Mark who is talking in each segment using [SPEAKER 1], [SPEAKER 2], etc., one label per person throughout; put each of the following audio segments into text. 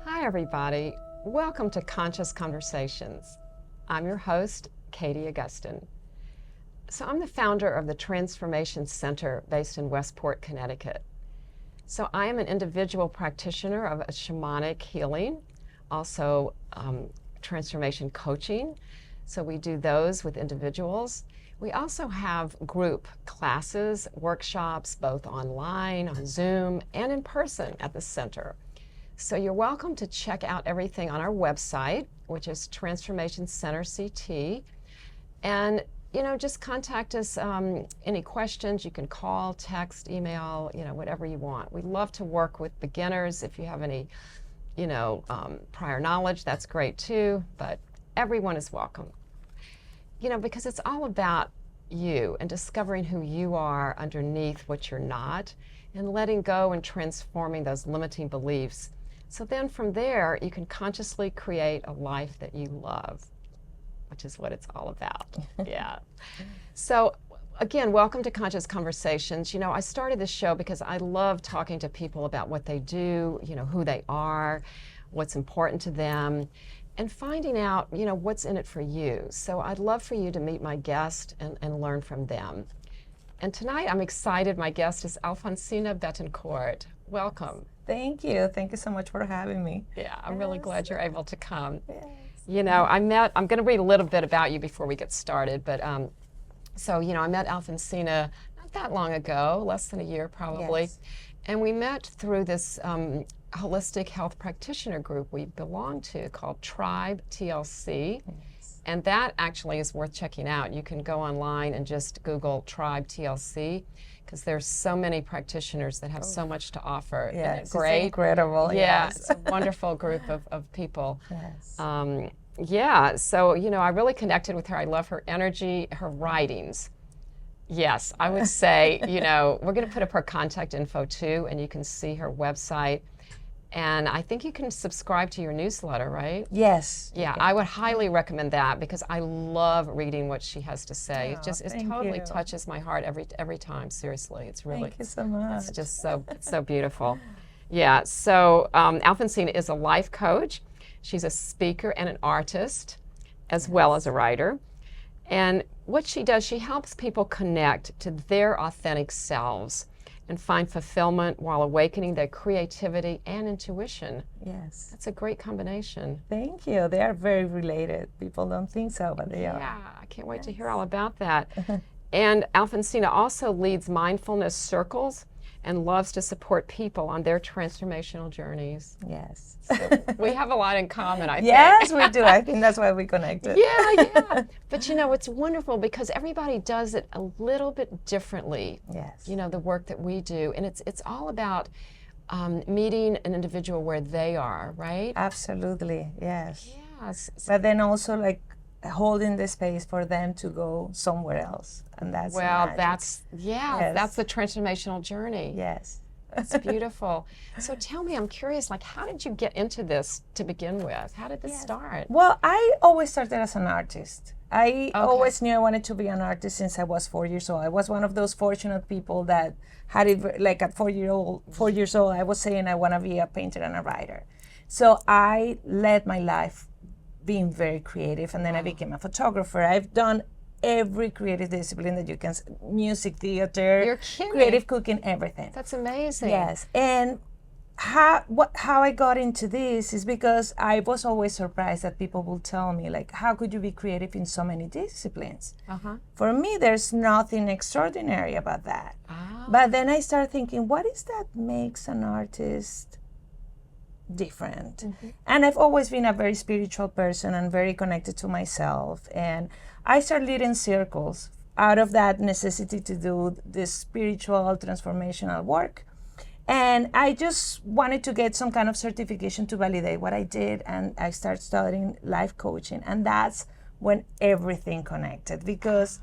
[SPEAKER 1] Hi, everybody. Welcome to Conscious Conversations. I'm your host, Katie Augustyn. So I'm the founder of the Transformation Center based in Westport, Connecticut. So I am an individual practitioner of shamanic healing, also transformation coaching. So we do those with individuals. We also have group classes, workshops, both online, on Zoom, and in person at the center. So you're welcome to check out everything on our website, which is Transformation Center CT. And, just contact us. Any questions, you can call, text, email, whatever you want. We love to work with beginners. If you have any, prior knowledge, that's great too. But everyone is welcome. Because it's all about you and discovering who you are underneath what you're not and letting go and transforming those limiting beliefs. So then from there, you can consciously create a life that you love, which is what it's all about. Yeah. So again, welcome to Conscious Conversations. I started this show because I love talking to people about what they do, who they are, what's important to them, and finding out, what's in it for you. So I'd love for you to meet my guest and learn from them. And tonight I'm excited. My guest is Alfonsina Betancourt. Welcome.
[SPEAKER 2] Thank you. Thank you so much for having me.
[SPEAKER 1] Yeah, I'm really glad you're able to come.
[SPEAKER 2] Yes.
[SPEAKER 1] I'm going to read a little bit about you before we get started, but I met Alfonsina not that long ago, less than a year probably.
[SPEAKER 2] Yes.
[SPEAKER 1] And we met through this holistic health practitioner group we belong to called Tribe TLC.
[SPEAKER 2] Yes.
[SPEAKER 1] And that actually is worth checking out. You can go online and just Google Tribe TLC because there's so many practitioners that have so much to offer.
[SPEAKER 2] Yeah,
[SPEAKER 1] Isn't it great?
[SPEAKER 2] It's incredible.
[SPEAKER 1] Yeah,
[SPEAKER 2] Yes.
[SPEAKER 1] it's a wonderful group of people.
[SPEAKER 2] Yes.
[SPEAKER 1] So, I really connected with her. I love her energy, her writings. Yes, I would say, we're going to put up her contact info too, and you can see her website. And I think you can subscribe to your newsletter, right?
[SPEAKER 2] Yes.
[SPEAKER 1] Yeah, I would highly recommend that because I love reading what she has to say.
[SPEAKER 2] Oh,
[SPEAKER 1] It totally touches my heart every time. Seriously, it's really.
[SPEAKER 2] Thank you so much.
[SPEAKER 1] It's just so beautiful. Yeah. So Alfonsina is a life coach. She's a speaker and an artist, as well as a writer. And what she does, she helps people connect to their authentic selves and find fulfillment while awakening their creativity and intuition.
[SPEAKER 2] Yes.
[SPEAKER 1] That's a great combination.
[SPEAKER 2] Thank you. They are very related. People don't think so, but they are.
[SPEAKER 1] Yeah, I can't wait to hear all about that. And Alfonsina also leads mindfulness circles and loves to support people on their transformational journeys.
[SPEAKER 2] Yes.
[SPEAKER 1] So we have a lot in common, I think.
[SPEAKER 2] Yes, we do. I think that's why we connected.
[SPEAKER 1] Yeah. But it's wonderful because everybody does it a little bit differently.
[SPEAKER 2] Yes.
[SPEAKER 1] The work that we do. And it's all about meeting an individual where they are, right?
[SPEAKER 2] Absolutely. Yes.
[SPEAKER 1] Yes.
[SPEAKER 2] But then also holding the space for them to go somewhere else. And that's the magic.
[SPEAKER 1] That's the transformational journey.
[SPEAKER 2] Yes.
[SPEAKER 1] That's beautiful. So tell me, I'm curious, how did you get into this to begin with? How did this start?
[SPEAKER 2] Well, I always started as an artist. I always knew I wanted to be an artist since I was 4 years old. I was one of those fortunate people that had it at 4 years old, I was saying I want to be a painter and a writer. So I led my life being very creative, and then I became a photographer. I've done every creative discipline that you can, music, theater,
[SPEAKER 1] You're kidding.
[SPEAKER 2] creative cooking, everything.
[SPEAKER 1] That's amazing.
[SPEAKER 2] Yes, and how I got into this is because I was always surprised that people would tell me, how could you be creative in so many disciplines? For me, there's nothing extraordinary about that. But then I started thinking, what is that makes an artist different? And I've always been a very spiritual person and very connected to myself. And I started leading circles out of that necessity to do this spiritual transformational work. And I just wanted to get some kind of certification to validate what I did. And I started studying life coaching. And that's when everything connected, because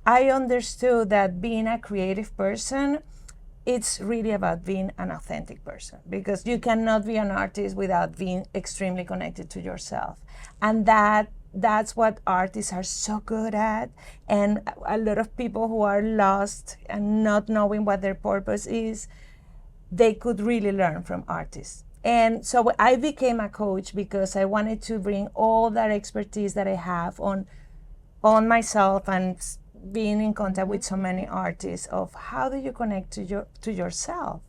[SPEAKER 2] I understood that being a creative person, it's really about being an authentic person, because you cannot be an artist without being extremely connected to yourself. And that's what artists are so good at. And a lot of people who are lost and not knowing what their purpose is, they could really learn from artists. And so I became a coach because I wanted to bring all that expertise that I have on myself and being in contact with so many artists of how do you connect to yourself.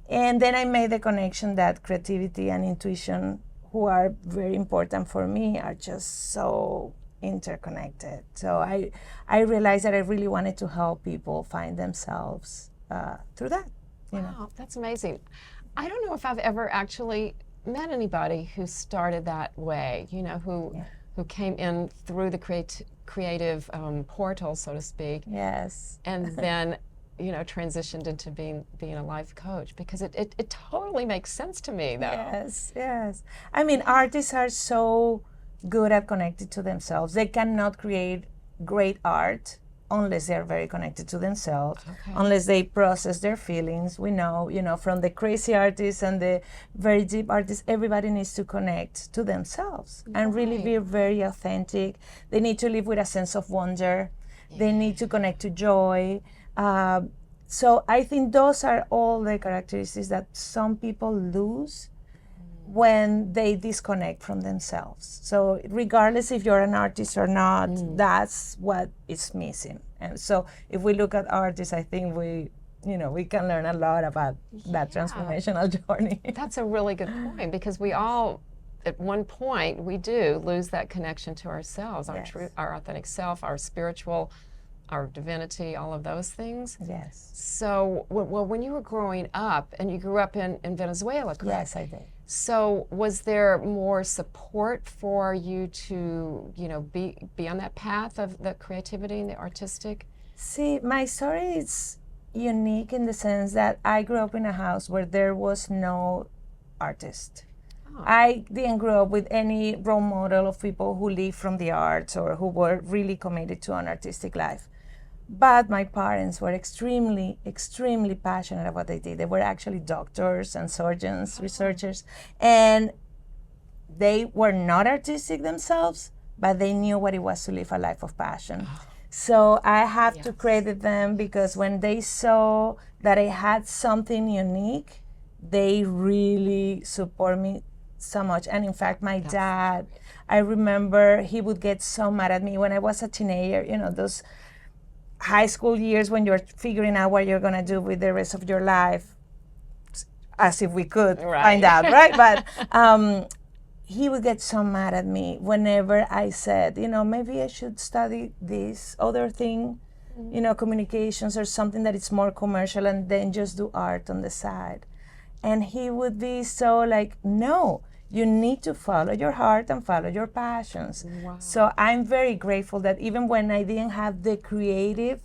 [SPEAKER 2] And then I made the connection that creativity and intuition, who are very important for me, are just so interconnected. So I realized that I really wanted to help people find themselves through that.
[SPEAKER 1] Wow, that's amazing. I don't know if I've ever actually met anybody who started that way, who came in through the creative portal, so to speak.
[SPEAKER 2] Yes.
[SPEAKER 1] And then, transitioned into being a life coach, because it totally makes sense to me, though.
[SPEAKER 2] Yes. I mean, artists are so good at connecting to themselves. They cannot create great art unless they're very connected to themselves, unless they process their feelings. We know, from the crazy artists and the very deep artists, everybody needs to connect to themselves and really be very authentic. They need to live with a sense of wonder. They need to connect to joy. So I think those are all the characteristics that some people lose when they disconnect from themselves. So regardless if you're an artist or not, that's what is missing. And so if we look at artists, I think we can learn a lot about that transformational journey.
[SPEAKER 1] That's a really good point, because we all, at one point, we do lose that connection to ourselves, our true, our authentic self, our spiritual, our divinity, all of those things.
[SPEAKER 2] Yes.
[SPEAKER 1] So, well, when you were growing up, and you grew up in Venezuela, correct?
[SPEAKER 2] Yes, I did.
[SPEAKER 1] So was there more support for you to, be on that path of the creativity and the artistic?
[SPEAKER 2] See, my story is unique in the sense that I grew up in a house where there was no artist. I didn't grow up with any role model of people who live from the arts or who were really committed to an artistic life. But my parents were extremely, extremely passionate about what they did. They were actually doctors and surgeons, researchers, and they were not artistic themselves, but they knew what it was to live a life of passion. So I have to credit them, because when they saw that I had something unique, they really support me so much. And in fact, my dad, I remember he would get so mad at me when I was a teenager, those high school years when you're figuring out what you're going to do with the rest of your life, as if we could find out, right? But he would get so mad at me whenever I said, maybe I should study this other thing, communications or something that is more commercial, and then just do art on the side. And he would be so like, no, you need to follow your heart and follow your passions. Wow. So I'm very grateful that even when I didn't have the creative,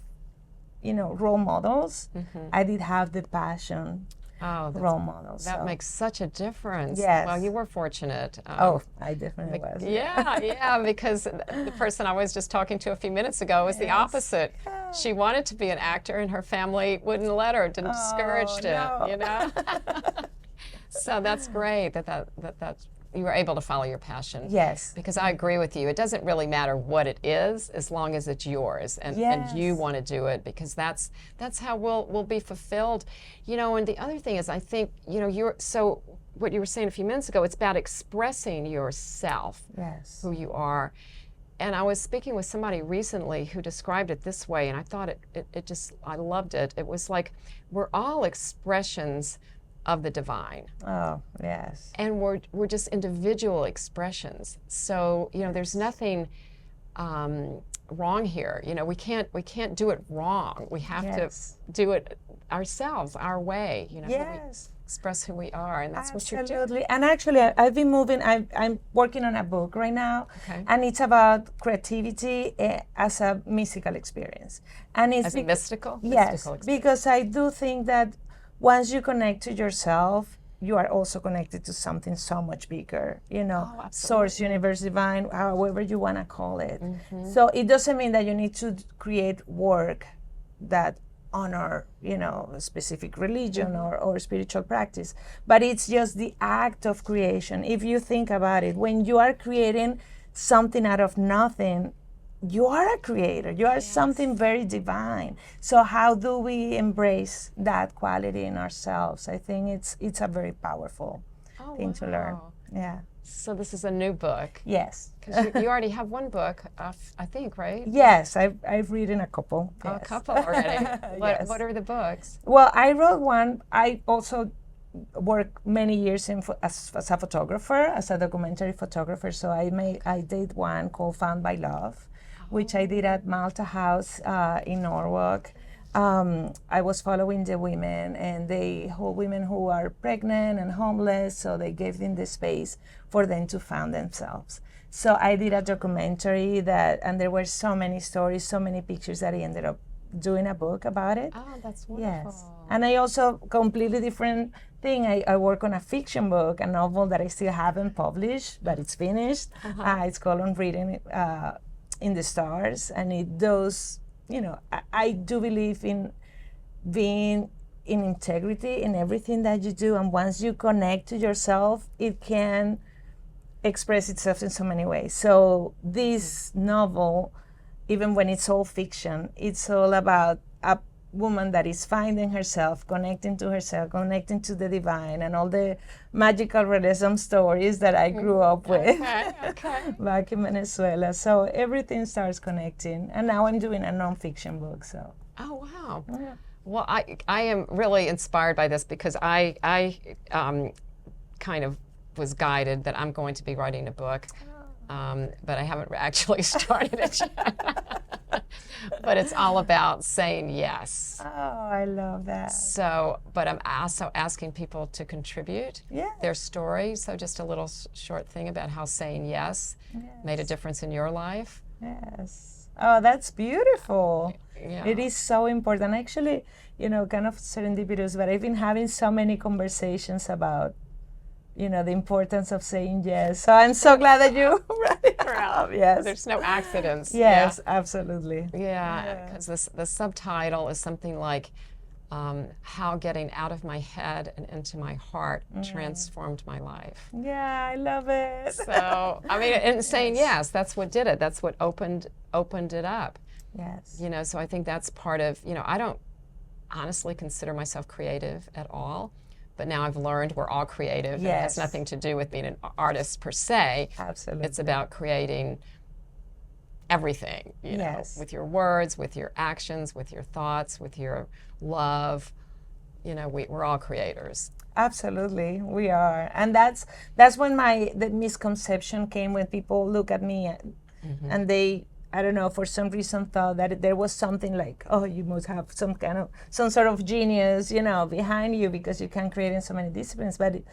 [SPEAKER 2] role models, I did have the passion role models.
[SPEAKER 1] That makes such a difference.
[SPEAKER 2] Yes.
[SPEAKER 1] Well, you were fortunate.
[SPEAKER 2] I definitely was.
[SPEAKER 1] Yeah, because the person I was just talking to a few minutes ago was the opposite. She wanted to be an actor, and her family wouldn't let her, discouraged it, So that's great that you were able to follow your passion.
[SPEAKER 2] Yes.
[SPEAKER 1] Because I agree with you. It doesn't really matter what it is, as long as it's yours and you want to do it, because that's how we'll be fulfilled. And the other thing is, I think, so what you were saying a few minutes ago, it's about expressing yourself, who you are. And I was speaking with somebody recently who described it this way, and I thought I loved it. It was like, we're all expressions of the divine.
[SPEAKER 2] Oh, yes.
[SPEAKER 1] And we're just individual expressions. So, there's nothing wrong here. We can't do it wrong. We have to do it ourselves, our way.
[SPEAKER 2] Yes.
[SPEAKER 1] Express who we are, and that's what you're doing.
[SPEAKER 2] Absolutely. And actually, I've been moving. I'm working on a book right now, and it's about creativity as a mystical experience. And it's
[SPEAKER 1] mystical.
[SPEAKER 2] Yes, because I do think that once you connect to yourself, you are also connected to something so much bigger, source, universe, divine, however you want to call it. So it doesn't mean that you need to create work that honor, a specific religion or spiritual practice, but it's just the act of creation. If you think about it, when you are creating something out of nothing, you are a creator. You are something very divine. So how do we embrace that quality in ourselves? I think it's a very powerful thing to learn. Yeah.
[SPEAKER 1] So this is a new book.
[SPEAKER 2] Yes.
[SPEAKER 1] Because you already have one book, I think, right?
[SPEAKER 2] Yes, I've written a couple.
[SPEAKER 1] Oh,
[SPEAKER 2] Yes.
[SPEAKER 1] a couple already.
[SPEAKER 2] Yes.
[SPEAKER 1] What are the books?
[SPEAKER 2] Well, I wrote one. I also worked many years as a photographer, as a documentary photographer. So I did one called Found by Love, which I did at Malta House in Norwalk. I was following the women, and they whole women who are pregnant and homeless, so they gave them the space for them to find themselves. So I did a documentary and there were so many stories, so many pictures that I ended up doing a book about it.
[SPEAKER 1] Oh, that's wonderful.
[SPEAKER 2] Yes. And I also, completely different thing, I work on a fiction book, a novel that I still haven't published, but it's finished. It's called On Reading in the Stars, and it does, I do believe in being in integrity in everything that you do, and once you connect to yourself, it can express itself in so many ways. So this novel, even when it's all fiction, it's all about a woman that is finding herself, connecting to the divine, and all the magical realism stories that I grew up with back in Venezuela. So everything starts connecting, and now I'm doing a nonfiction book. So.
[SPEAKER 1] Oh wow.
[SPEAKER 2] Yeah.
[SPEAKER 1] Well, I am really inspired by this because I kind of was guided that I'm going to be writing a book, but I haven't actually started it yet. But it's all about saying yes.
[SPEAKER 2] Oh, I love that.
[SPEAKER 1] So, but I'm also asking people to contribute their story. So just a little short thing about how saying yes made a difference in your life.
[SPEAKER 2] Yes. Oh, that's beautiful.
[SPEAKER 1] Yeah.
[SPEAKER 2] It is so important. Actually, kind of serendipitous, but I've been having so many conversations about, the importance of saying yes. So I'm so glad that you brought it up. Yes.
[SPEAKER 1] There's no accidents.
[SPEAKER 2] Yes, absolutely.
[SPEAKER 1] Yeah, because the subtitle is something like how getting out of my head and into my heart transformed my life.
[SPEAKER 2] Yeah, I love it.
[SPEAKER 1] So, I mean, and saying yes, that's what did it. That's what opened it up.
[SPEAKER 2] Yes.
[SPEAKER 1] So I think that's part of, I don't honestly consider myself creative at all. But now I've learned we're all creative. And it has nothing to do with being an artist per se.
[SPEAKER 2] Absolutely.
[SPEAKER 1] It's about creating everything, with your words, with your actions, with your thoughts, with your love. We're all creators.
[SPEAKER 2] Absolutely, we are. And that's when the misconception came, when people look at me and they, I don't know, for some reason thought that there was something like, oh, you must have some sort of genius, behind you because you can create in so many disciplines. But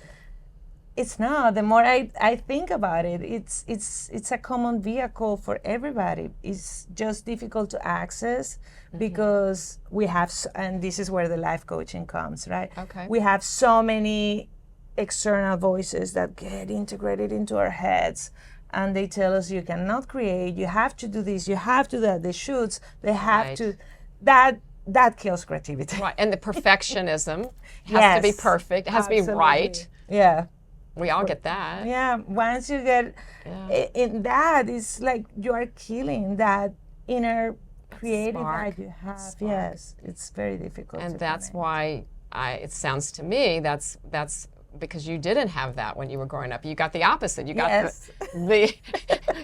[SPEAKER 2] it's not. The more I think about it, it's a common vehicle for everybody. It's just difficult to access because we have, and this is where the life coaching comes, right?
[SPEAKER 1] Okay.
[SPEAKER 2] We have so many external voices that get integrated into our heads. And they tell us you cannot create, you have to do this, you have to do that, the shoots, they have to, that kills creativity.
[SPEAKER 1] Right, and the perfectionism has to be perfect, it has to be right.
[SPEAKER 2] Yeah.
[SPEAKER 1] We all get that.
[SPEAKER 2] Yeah, once you get in that, it's like you are killing that inner creative that you have. Spark. Yes, it's very difficult.
[SPEAKER 1] And that's why it sounds to me that's because you didn't have that when you were growing up. You got the opposite. You got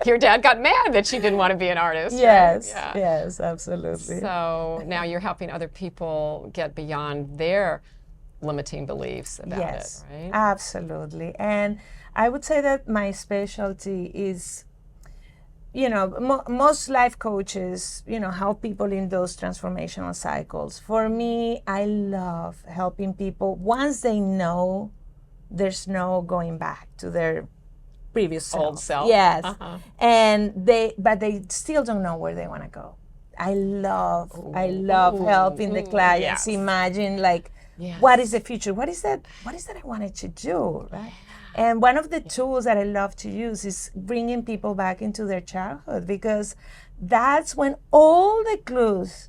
[SPEAKER 1] your dad got mad that you didn't want to be an artist.
[SPEAKER 2] Yes,
[SPEAKER 1] right?
[SPEAKER 2] yes, absolutely.
[SPEAKER 1] So now you're helping other people get beyond their limiting beliefs about it, right?
[SPEAKER 2] Absolutely. And I would say that my specialty is, most life coaches, help people in those transformational cycles. For me, I love helping people once they know there's no going back to their previous self.
[SPEAKER 1] Old self.
[SPEAKER 2] Yes. And they still don't know where they want to go. I love helping the clients imagine what is the future? What is that I wanted to do, right? And one of the tools that I love to use is bringing people back into their childhood, because that's when all the clues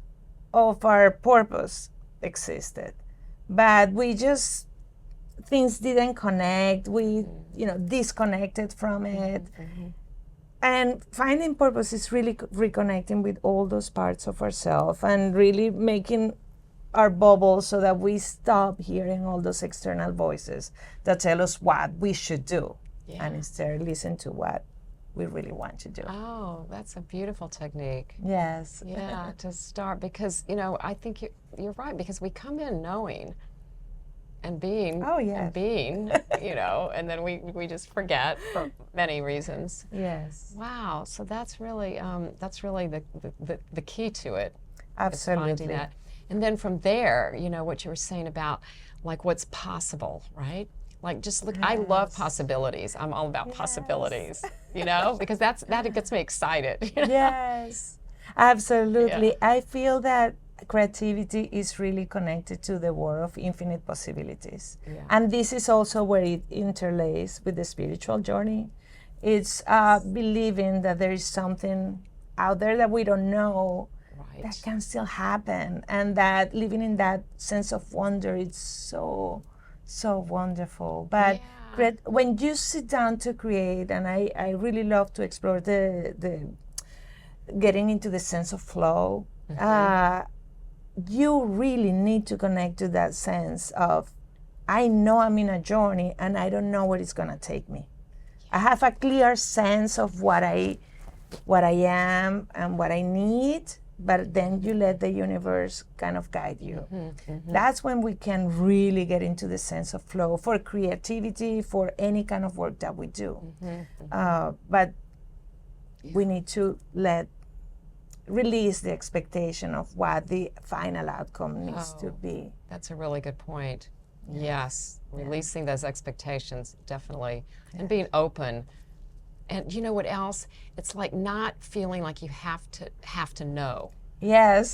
[SPEAKER 2] of our purpose existed. But things didn't connect. We, disconnected from it. And finding purpose is really reconnecting with all those parts of ourselves and really making our bubble so that we stop hearing all those external voices that tell us what we should do, and instead listen to what we really want to do.
[SPEAKER 1] Oh, that's a beautiful technique.
[SPEAKER 2] Yes.
[SPEAKER 1] Yeah, to start, because, you know, I think you're right, because we come in knowing and being, you know, and then we just forget for many reasons.
[SPEAKER 2] Yes.
[SPEAKER 1] Wow, so that's really the key to it.
[SPEAKER 2] Absolutely.
[SPEAKER 1] Finding that. And then from there, you know, what you were saying about like what's possible, right? Like just look, I love possibilities. I'm all about possibilities, you know, because that gets me excited. You know?
[SPEAKER 2] Yes, absolutely. I feel that creativity is really connected to the world of infinite possibilities. And this is also where it interlaces with the spiritual journey. It's believing that there is something out there that we don't know that can still happen, and that living in that sense of wonder, it's so wonderful. But when you sit down to create, and I really love to explore the getting into the sense of flow, you really need to connect to that sense of, I know I'm in a journey and I don't know where it's gonna take me. I have a clear sense of what I am and what I need, but then you let the universe kind of guide you. That's when we can really get into the sense of flow for creativity, for any kind of work that we do. But we need to release the expectation of what the final outcome needs to be.
[SPEAKER 1] That's a really good point. Yes, releasing those expectations, definitely, and being open. And you know what else? It's like not feeling like you have to know.
[SPEAKER 2] Yes.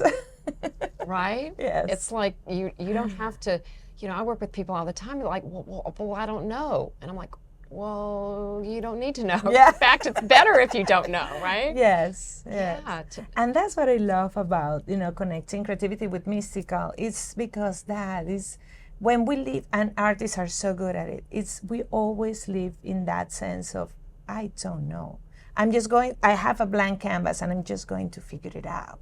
[SPEAKER 1] Right?
[SPEAKER 2] Yes.
[SPEAKER 1] It's like you don't have to, you know, I work with people all the time, they're like, well, I don't know. And I'm like, well, you don't need to know. In fact, it's better if you don't know, right?
[SPEAKER 2] Yes.
[SPEAKER 1] Yeah.
[SPEAKER 2] And that's what I love about, you know, connecting creativity with mystical. It's because that is when we live, and artists are so good at it, we always live in that sense of, I don't know. I have a blank canvas and I'm just going to figure it out.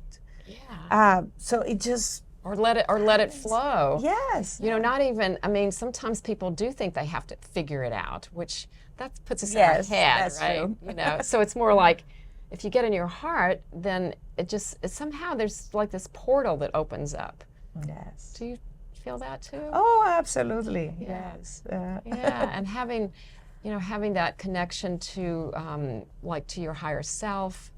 [SPEAKER 2] So it just...
[SPEAKER 1] Or let it flow.
[SPEAKER 2] Yes.
[SPEAKER 1] You know, not even, I mean, sometimes people do think they have to figure it out, which that puts us in our head,
[SPEAKER 2] that's
[SPEAKER 1] right?
[SPEAKER 2] true.
[SPEAKER 1] You know, so it's more like, if you get in your heart, then somehow there's like this portal that opens up.
[SPEAKER 2] Yes.
[SPEAKER 1] Do you feel that too?
[SPEAKER 2] Oh, absolutely. Yes.
[SPEAKER 1] Yeah, and having that connection to like to your higher self,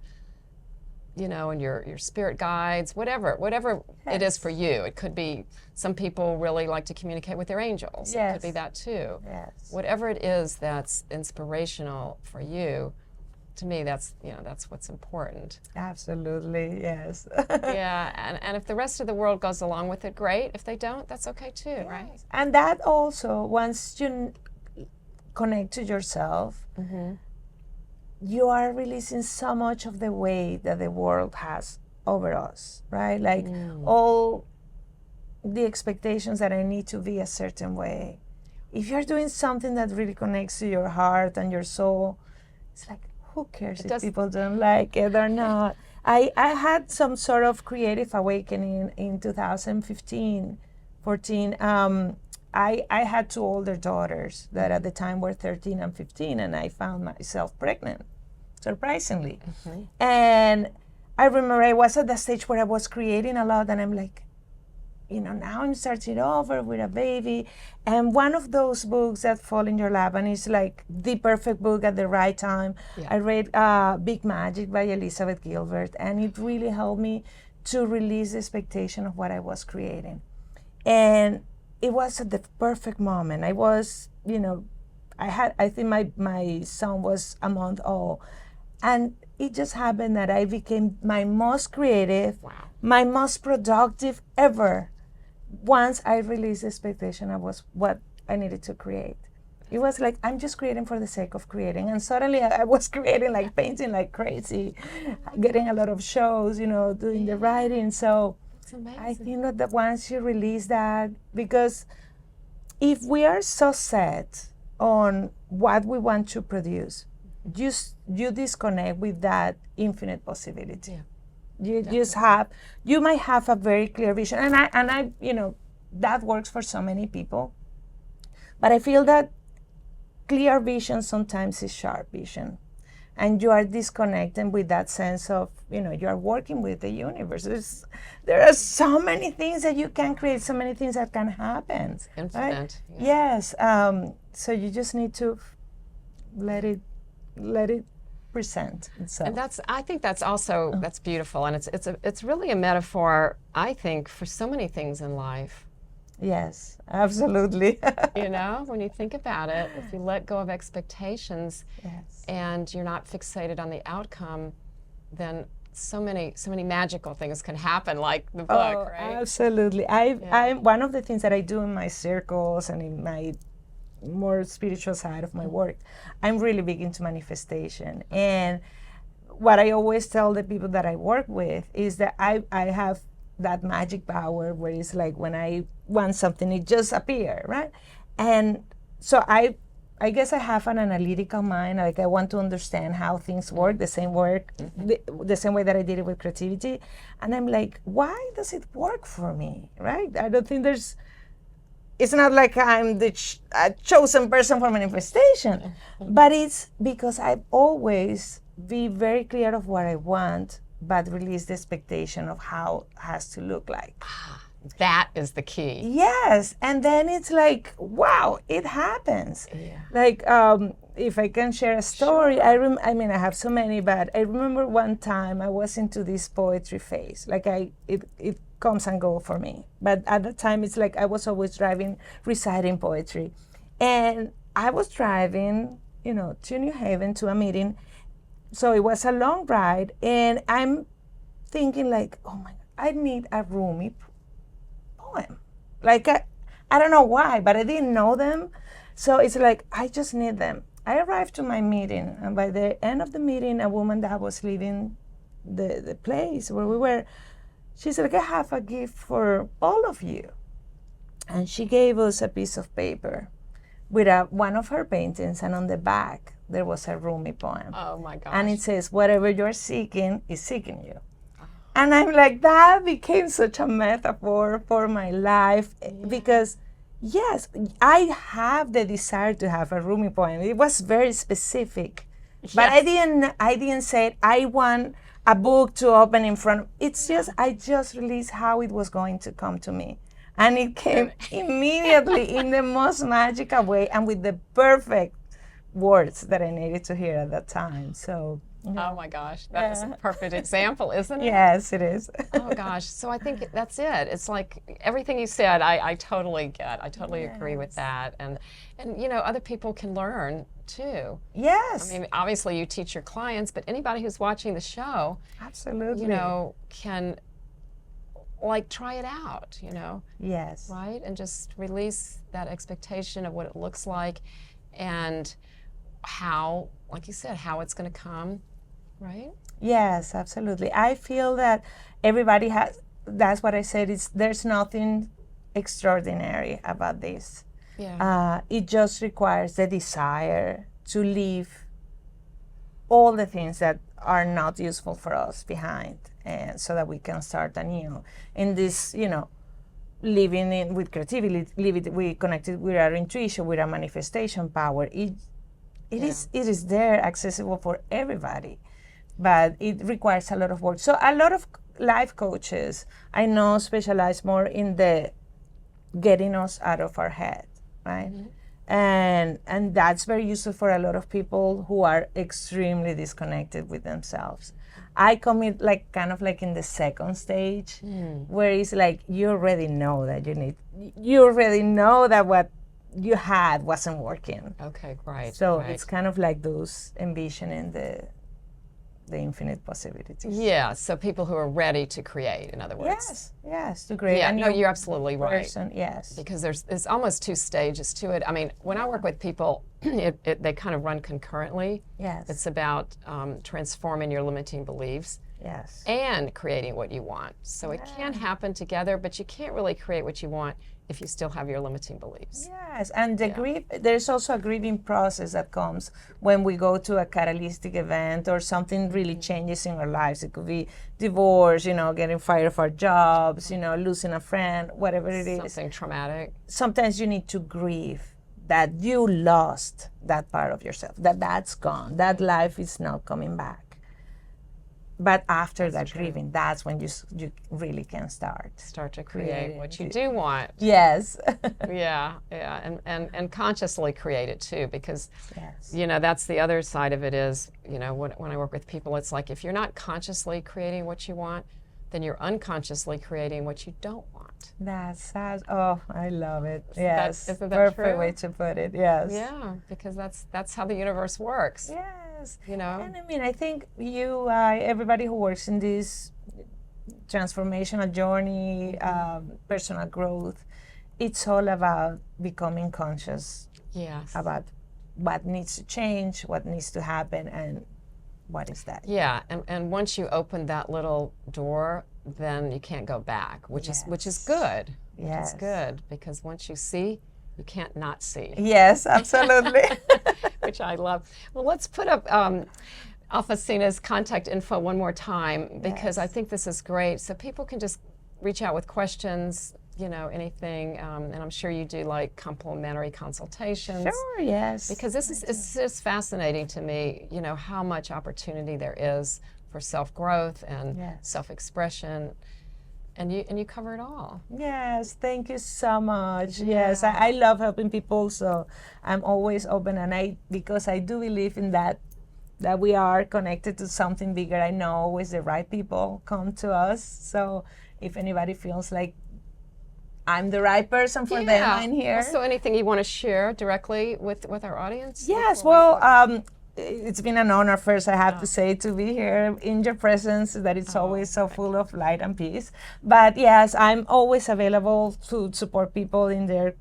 [SPEAKER 1] you know, and your spirit guides, whatever it is for you. It could be, some people really like to communicate with their angels. It could be that too.
[SPEAKER 2] Yes.
[SPEAKER 1] Whatever it is that's inspirational for you, to me, that's what's important.
[SPEAKER 2] Absolutely, yes.
[SPEAKER 1] Yeah, and if the rest of the world goes along with it, great. If they don't, that's okay too, right?
[SPEAKER 2] And that also, once you connect to yourself, you are releasing so much of the weight that the world has over us, right? Like all the expectations that I need to be a certain way. If you're doing something that really connects to your heart and your soul, it's like, who cares if people don't like it or not? I had some sort of creative awakening in 2015, 14. I had two older daughters that at the time were 13 and 15, and I found myself pregnant, surprisingly. And I remember I was at the stage where I was creating a lot, and I'm like, you know, now I'm starting over with a baby. And one of those books that fall in your lap, and it's like the perfect book at the right time. I read Big Magic by Elizabeth Gilbert, and it really helped me to release the expectation of what I was creating. And it was at the perfect moment. I was, you know, I think my son was a month old. And it just happened that I became my most creative, my most productive ever once I released the expectation of what I needed to create. It was like, I'm just creating for the sake of creating. And suddenly I was creating, like painting like crazy, getting a lot of shows, you know, doing the writing. So I think that once you release that, because if we are so set on what we want to produce, you disconnect with that infinite possibility. You just you might have a very clear vision, and I, that works for so many people. But I feel that clear vision sometimes is sharp vision, and you are disconnected with that sense of, you are working with the universe. There are so many things that you can create, so many things that can happen.
[SPEAKER 1] It's infinite.
[SPEAKER 2] Right?
[SPEAKER 1] Yeah.
[SPEAKER 2] Yes. So you just need to let it present itself.
[SPEAKER 1] And I think that's also, that's beautiful. And it's really a metaphor, I think, for so many things in life.
[SPEAKER 2] Yes, absolutely.
[SPEAKER 1] When you think about it, if you let go of expectations,
[SPEAKER 2] yes,
[SPEAKER 1] and you're not fixated on the outcome, then so many magical things can happen, like the book, right?
[SPEAKER 2] Absolutely. I'm one of the things that I do in my circles and in my more spiritual side of my work, I'm really big into manifestation. And what I always tell the people that I work with is that I have that magic power where it's like when I want something, it just appears, right? And so I guess I have an analytical mind. Like I want to understand how things work, the same way that I did it with creativity. And I'm like, why does it work for me, right? I don't think it's not like I'm the chosen person for manifestation, but it's because I've always be very clear of what I want, but release the expectation of how it has to look like.
[SPEAKER 1] That is the key.
[SPEAKER 2] Yes, and then it's like, wow, it happens.
[SPEAKER 1] Yeah.
[SPEAKER 2] Like, if I can share a story,
[SPEAKER 1] Sure.
[SPEAKER 2] I mean, I have so many, but I remember one time I was into this poetry phase. Like it comes and go for me. But at the time, it's like I was always reciting poetry. And I was driving, to New Haven to a meeting. So it was a long ride. And I'm thinking like, oh my God, I need a Rumi poem. Like, I don't know why, but I didn't know them. So it's like, I just need them. I arrived to my meeting. And by the end of the meeting, a woman that was leaving the place where we were, she said, I have a gift for all of you. And she gave us a piece of paper with one of her paintings, and on the back, there was a Rumi poem.
[SPEAKER 1] Oh my gosh.
[SPEAKER 2] And it says, whatever you're seeking is seeking you. And I'm like, that became such a metaphor for my life because, yes, I have the desire to have a Rumi poem. It was very specific. Yes. But I didn't say I want a book to open in front. It's just, I just released how it was going to come to me. And it came immediately in the most magical way and with the perfect words that I needed to hear at that time. So.
[SPEAKER 1] Oh my gosh, that's a perfect example, isn't it?
[SPEAKER 2] Yes, it is.
[SPEAKER 1] Oh gosh, so I think that's it. It's like everything you said, I totally get. I totally agree with that. And other people can learn too.
[SPEAKER 2] Yes.
[SPEAKER 1] I mean, obviously you teach your clients, but anybody who's watching the show,
[SPEAKER 2] absolutely,
[SPEAKER 1] can try it out,
[SPEAKER 2] Yes.
[SPEAKER 1] Right? And just release that expectation of what it looks like and how, like you said, how it's going to come, right?
[SPEAKER 2] Yes, absolutely. I feel that everybody has, that's what I said, there's nothing extraordinary about this.
[SPEAKER 1] Yeah.
[SPEAKER 2] It just requires the desire to leave all the things that are not useful for us behind, and so that we can start anew in this, living with creativity, we connected with our intuition, with our manifestation power. It is there, accessible for everybody, but it requires a lot of work. So a lot of life coaches I know specialize more in the getting us out of our head, right? Mm-hmm. And that's very useful for a lot of people who are extremely disconnected with themselves. I come in kind of in the second stage, where it's like you already know that you already know that what you had wasn't working.
[SPEAKER 1] Okay, right.
[SPEAKER 2] So
[SPEAKER 1] right.
[SPEAKER 2] It's kind of like those envisioning the infinite possibilities.
[SPEAKER 1] Yeah, so people who are ready to create, in other words.
[SPEAKER 2] Yes, to create.
[SPEAKER 1] Yeah, no, you're absolutely right.
[SPEAKER 2] Person, yes.
[SPEAKER 1] Because there's almost two stages to it. I mean, when I work with people, they kind of run concurrently.
[SPEAKER 2] Yes.
[SPEAKER 1] It's about transforming your limiting beliefs.
[SPEAKER 2] Yes.
[SPEAKER 1] and creating what you want. So it can happen together, but you can't really create what you want if you still have your limiting beliefs.
[SPEAKER 2] Yes, and the grief, there's also a grieving process that comes when we go to a catalytic event or something really changes in our lives. It could be divorce, getting fired for jobs, losing a friend, whatever it is.
[SPEAKER 1] Something traumatic.
[SPEAKER 2] Sometimes you need to grieve that you lost that part of yourself, that's gone, that life is not coming back. But after that grieving, that's when you really can start
[SPEAKER 1] to create what you do want.
[SPEAKER 2] Yes.
[SPEAKER 1] Yeah, and consciously create it too, because that's the other side of it is, when I work with people, it's like if you're not consciously creating what you want, then you're unconsciously creating what you don't want.
[SPEAKER 2] Oh, I love it. Yes,
[SPEAKER 1] isn't that
[SPEAKER 2] perfect
[SPEAKER 1] true?
[SPEAKER 2] way to put it. Yes.
[SPEAKER 1] Yeah, because that's how the universe works.
[SPEAKER 2] Yes.
[SPEAKER 1] And
[SPEAKER 2] I mean, I think everybody who works in this transformational journey, personal growth, it's all about becoming conscious.
[SPEAKER 1] Yes.
[SPEAKER 2] About what needs to change, what needs to happen, and what is that?
[SPEAKER 1] Yeah, and once you open that little door, then you can't go back, which is good.
[SPEAKER 2] Yes.
[SPEAKER 1] It's good, because once you see, you can't not see.
[SPEAKER 2] Yes, absolutely.
[SPEAKER 1] Which I love. Well, let's put up Alfonsina's contact info one more time, because I think this is great. So people can just reach out with questions, anything, and I'm sure you do like complimentary consultations.
[SPEAKER 2] Sure, yes.
[SPEAKER 1] Because it's just fascinating to me, how much opportunity there is for self-growth and self-expression, and you cover it all.
[SPEAKER 2] Yes, thank you so much. Yes, I love helping people, so I'm always open, and because I do believe in that we are connected to something bigger. I know always the right people come to us, so if anybody feels like I'm the right person for them, I'm here.
[SPEAKER 1] So anything you want to share directly with our audience?
[SPEAKER 2] Yes, well, it's been an honor first, I have to say, to be here in your presence, that it's always so full of light and peace. But yes, I'm always available to support people in their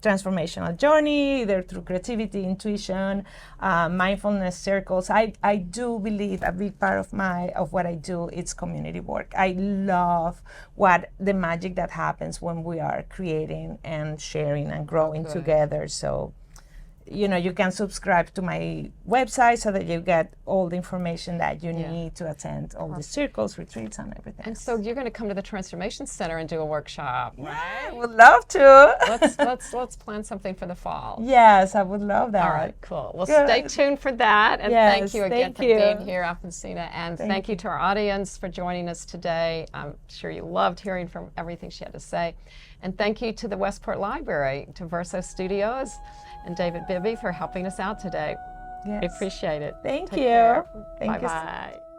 [SPEAKER 2] transformational journey, either through creativity, intuition, mindfulness circles. I do believe a big part of what I do is community work. I love the magic that happens when we are creating and sharing and growing together. So you can subscribe to my website so that you get all the information that you need to attend all the circles, retreats, and everything.
[SPEAKER 1] And so you're going to come to the Transformation Center and do a workshop, right?
[SPEAKER 2] I would love to.
[SPEAKER 1] let's plan something for the fall.
[SPEAKER 2] Yes, I would love that.
[SPEAKER 1] All right, cool. Well, stay tuned for that. And thank you again for being here, Alfonsina. And thank you to our audience for joining us today. I'm sure you loved hearing from everything she had to say. And thank you to the Westport Library, to Verso Studios, and David Bibby for helping us out today.
[SPEAKER 2] Yes.
[SPEAKER 1] We appreciate it.
[SPEAKER 2] Thank
[SPEAKER 1] Take
[SPEAKER 2] you.
[SPEAKER 1] care.
[SPEAKER 2] Thank you.
[SPEAKER 1] Bye-bye.